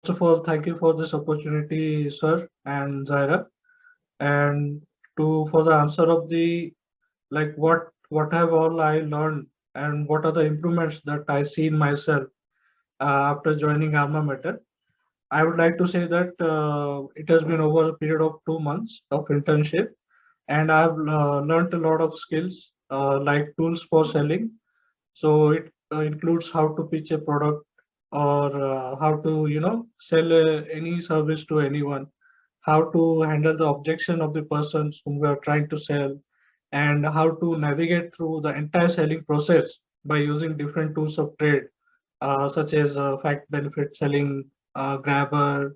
First of all, thank you for this opportunity, sir and Zaira. And to for the answer of the like what have all I learned and what are the improvements that I see in myself after joining Alma Mater. I would like to say that it has been over a period of 2 months of internship, and I've learned a lot of skills like tools for selling. So it includes how to pitch a product or how to sell any service to anyone, how to handle the objection of the persons whom we are trying to sell, and how to navigate through the entire selling process by using different tools of trade, such as fact benefit selling, grabber,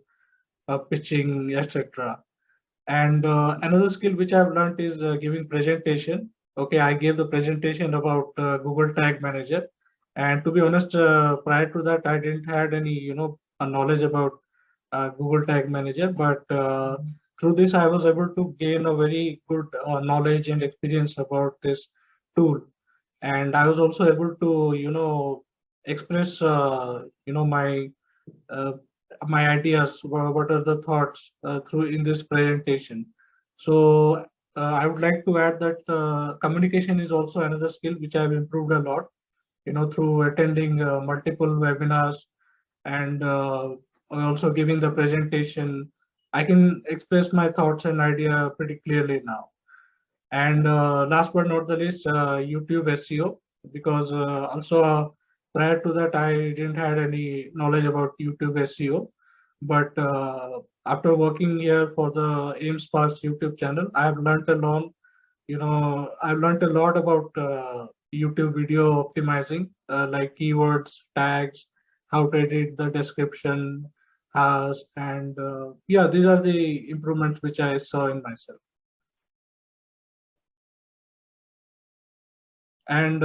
pitching, etc. And another skill which I've learned is giving presentation. Okay, I gave the presentation about Google Tag Manager, and to be honest, prior to that, I didn't had any knowledge about Google Tag Manager. But through this, I was able to gain a very good knowledge and experience about this tool, and I was also able to express uh, my ideas, what are the thoughts through in this presentation. So I would like to add that communication is also another skill which I've improved a lot, through attending multiple webinars and also giving the presentation. I can express my thoughts and idea pretty clearly now. And last but not the least, YouTube SEO, because also prior to that, I didn't had any knowledge about YouTube SEO. But after working here for the Ames Sparks YouTube channel, I've learned a lot about YouTube video optimizing, like keywords, tags, how to edit the description, and yeah, these are the improvements which I saw in myself. And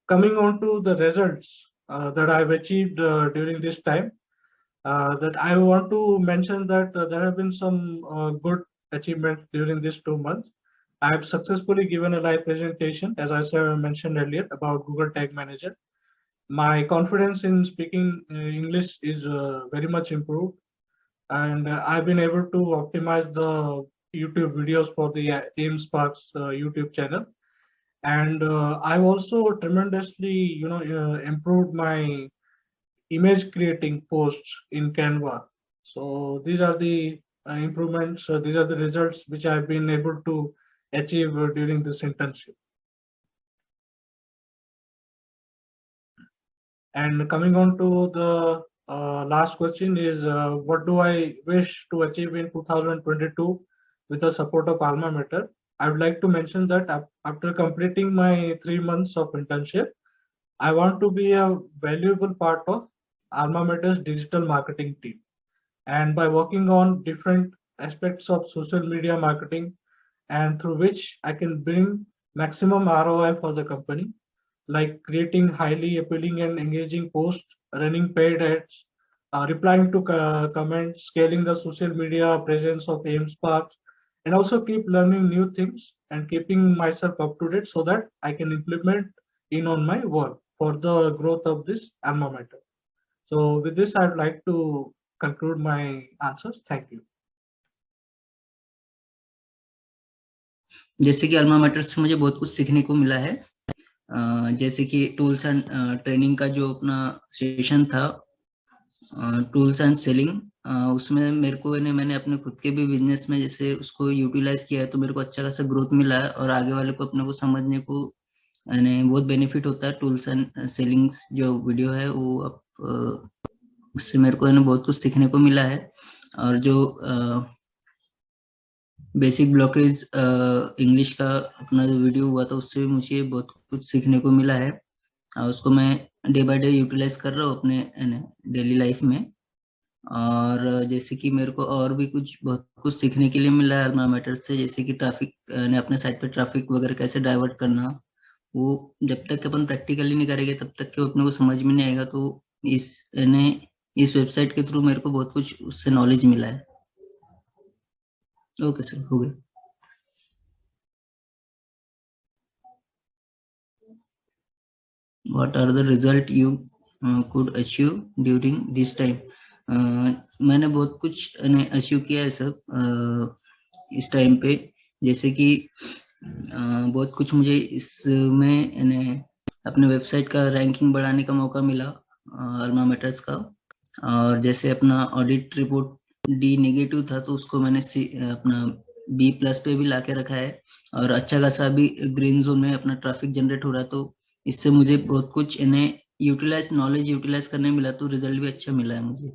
coming on to the results that I've achieved during this time, that I want to mention that there have been some good achievements during these 2 months. I have successfully given a live presentation, as I mentioned earlier, about Google Tag Manager. My confidence in speaking English is very much improved, and I've been able to optimize the YouTube videos for the Ames Sparks YouTube channel. And I've also tremendously improved my image creating posts in Canva. So these are the improvements, these are the results which I've been able to achieve during this internship. And coming on to the last question is, what do I wish to achieve in 2022 with the support of Alma Mater? I would like to mention that after completing my 3 months of internship, I want to be a valuable part of Alma Mater's digital marketing team. And by working on different aspects of social media marketing, and through which I can bring maximum ROI for the company, like creating highly appealing and engaging posts, running paid ads, replying to comments, scaling the social media presence of Ames Sparks, and also keep learning new things and keeping myself up to date so that I can implement in on my work for the growth of this alma mater. So with this, I'd like to conclude my answers. Thank you. जैसे कि alma mater से मुझे बहुत कुछ सीखने को मिला है, जैसे कि टूल्स एंड ट्रेनिंग का जो अपना सेशन था, टूल्स एंड सेलिंग, उसमें मेरे को मैंने अपने खुद के भी बिजनेस में जैसे उसको यूटिलाइज किया है, तो मेरे को अच्छा खासा ग्रोथ मिला है और आगे वाले को अपने को समझने को बहुत बेनिफिट होता है। टूल्स एंड सेलिंग्स जो वीडियो है वो उससे मेरे को बहुत कुछ सीखने को मिला है। और जो बेसिक ब्लॉकेज इंग्लिश का अपना जो वीडियो हुआ था उससे भी मुझे बहुत कुछ सीखने को मिला है, और उसको मैं डे बाय डे यूटिलाइज कर रहा हूँ अपने डेली लाइफ में। और जैसे कि मेरे को और भी बहुत कुछ सीखने के लिए मिला है अल्मा मैटर से, जैसे कि ट्रैफिक अपने साइट पे ट्रैफिक वगैरह कैसे डाइवर्ट करना, वो जब तक अपन प्रैक्टिकली नहीं करेंगे तब तक के अपने को समझ में नहीं आएगा। तो इस वेबसाइट के थ्रू मेरे को बहुत कुछ उससे नॉलेज मिला है। ओके सर, हो गया। What are the result you could achieve during this time? मैंने बहुत कुछ अचीव किया है सब इस टाइम पे, जैसे कि बहुत कुछ मुझे इसमें अपने वेबसाइट का रैंकिंग बढ़ाने का मौका मिला अल्मा मैटर्स का। और जैसे अपना ऑडिट रिपोर्ट डी नेगेटिव था तो उसको मैंने अपना बी प्लस पे भी लाके रखा है, और अच्छा खासा अभी ग्रीन जोन में अपना ट्रैफिक जनरेट हो रहा है। तो इससे मुझे बहुत कुछ नॉलेज यूटिलाइज करने मिला, तो रिजल्ट भी अच्छा मिला है मुझे।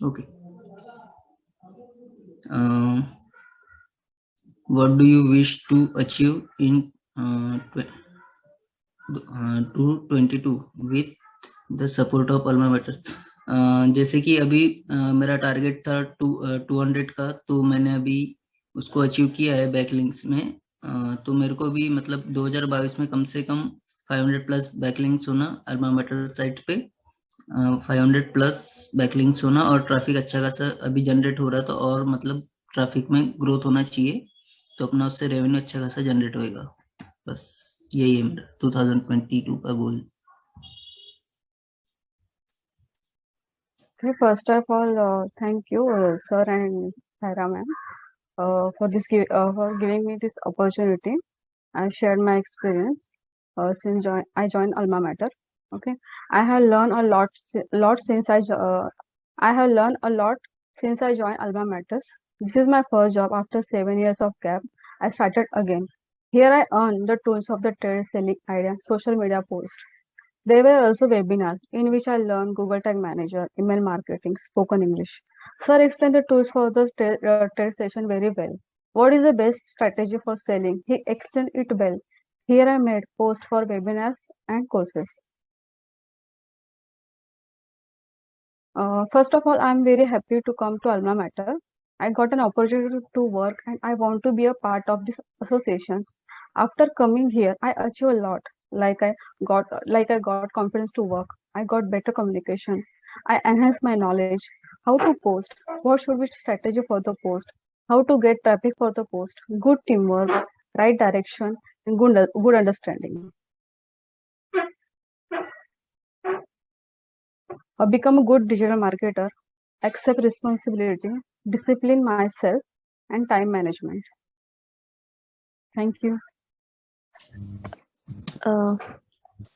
Okay, what do you wish to achieve in 2022 with the support of alma mater? जैसे कि अभी मेरा टारगेट था 200 का, तो मैंने अभी उसको अचीव किया है बैकलिंक्स में। तो मेरे को भी मतलब 2022 में कम से कम 500 प्लस बैकलिंक्स होना अल्मा मैटर साइट पे, 500 प्लस बैकलिंक्स होना, और ट्रैफिक अच्छा खासा अभी जनरेट हो रहा है, तो और मतलब ट्रैफिक में ग्रोथ होना चाहिए, तो अपना उससे रेवेन्यू अच्छा खासा जनरेट होएगा। बस यही है मेरा 2022 का गोल। Okay, first of all, thank you, sir and Sarah ma'am, for giving me this opportunity. I shared my experience since I joined Alma Mater. Okay, I have learned a lot since I have learned a lot since I joined Alma Mater. This is my first job after 7 years of gap. I started again. Here I earn the tools of the trade selling idea, social media post. There were also webinars in which I learned Google Tag Manager, email marketing, spoken English. Sir explained the tools for the trade session very well. What is the best strategy for selling? He explained it well. Here I made posts for webinars and courses. First of all, I'm very happy to come to Alma Mater. I got an opportunity to work and I want to be a part of this associations. After coming here, I achieved a lot. I got confidence to work. I got better communication. I enhanced my knowledge. How to post? What should be strategy for the post? How to get traffic for the post? Good teamwork, right direction, and good understanding. Become a good digital marketer. Accept responsibility, discipline myself, and time management. Thank you.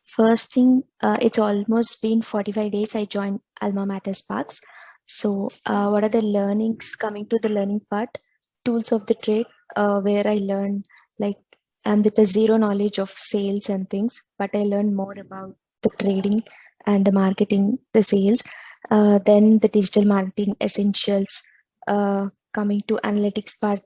First thing, it's almost been 45 days I joined Alma Mater Sparks. So what are the learnings coming to the learning part? Tools of the trade, where I learned, like, I'm with a zero knowledge of sales and things, but I learned more about the trading and the marketing, the sales. Then the digital marketing essentials, coming to analytics part,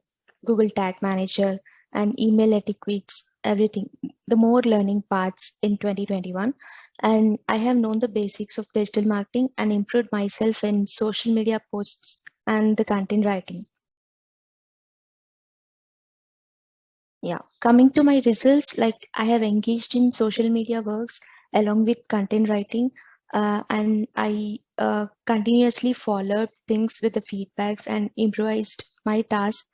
Google Tag Manager and email etiquettes, everything. The more learning parts in 2021. And I have known the basics of digital marketing and improved myself in social media posts and the content writing. Yeah, coming to my results, like I have engaged in social media works along with content writing, and I continuously followed things with the feedbacks and improvised my tasks,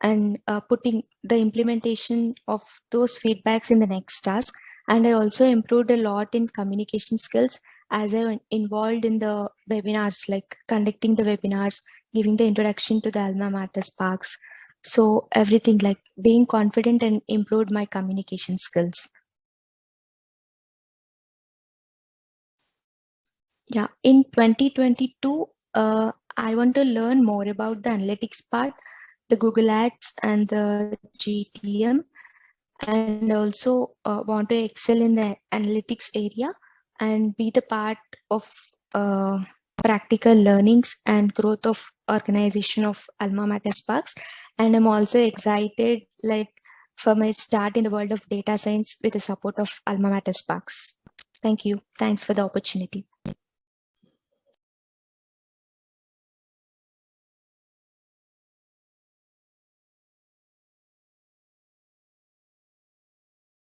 and putting the implementation of those feedbacks in the next task. And I also improved a lot in communication skills as I went involved in the webinars, like conducting the webinars, giving the introduction to the Alma Mater Sparks. So everything, like being confident and improved my communication skills. Yeah, in 2022, I want to learn more about the analytics part, the Google Ads and the GTM, and also want to excel in the analytics area and be the part of practical learnings and growth of organization of Alma Mater Sparks. And I'm also excited, like, for my start in the world of data science with the support of Alma Mater Sparks. Thank you. Thanks for the opportunity.